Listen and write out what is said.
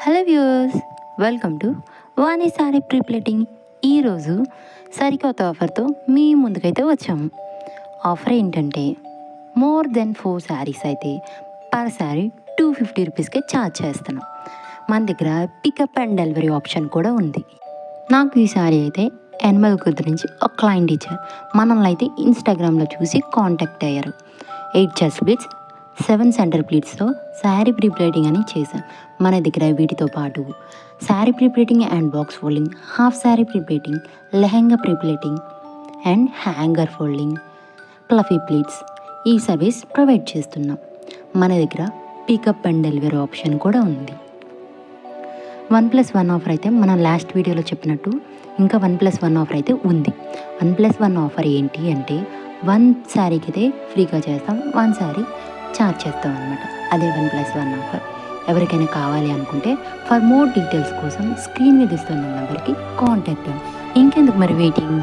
Hello viewers, welcome to Vani sorry pre-pleating. ఈరోజు సరికొత్త ఆఫర్తో మీ ముందుకైతే వచ్చాము. ఆఫర్ ఏంటంటే మోర్ దెన్ 4 శారీస్ అయితే పర్ శారీ 250 రూపీస్కే ఛార్జ్ చేస్తున్నాం. మన దగ్గర పికప్ అండ్ డెలివరీ ఆప్షన్ కూడా ఉంది. నాకు ఈ శారీ అయితే ఎనిమల్ గుర్తు నుంచి ఒక క్లయింట్ ఇచ్చారు. మనల్ని అయితే ఇన్స్టాగ్రామ్లో చూసి కాంటాక్ట్ అయ్యారు. 8 చెస్ట్ ప్లీట్స్, 7 సెంటర్ ప్లీట్స్తో శారీ ప్రీప్లేటింగ్ అని చేశాను. మన దగ్గర వీటితో పాటు sari prepleating and box folding, half sari prepleating, lehenga prepleating and hanger folding, fluffy pleats ఈ సర్వీస్ ప్రొవైడ్ చేస్తున్నాం. మన దగ్గర పికప్ అండ్ డెలివరీ ఆప్షన్ కూడా ఉంది. 1+1 ఆఫర్ అయితే మనం లాస్ట్ వీడియోలో చెప్పినట్టు ఇంకా 1+1 ఆఫర్ అయితే ఉంది. 1+1 ఆఫర్ ఏంటి అంటే 1 శారీకి అయితే ఫ్రీగా చేస్తాం, 1 శారీ ఛార్జ్ చేస్తాం అనమాట. అదే 1+1 ఆఫర్. ఎవరికైనా కావాలి అనుకుంటే ఫర్ మోర్ డీటెయిల్స్ కోసం స్క్రీన్ మీద ఇస్తున్న నెంబర్కి కాంటాక్ట్. ఇంకెందుకు మరి వెయిటింగ్?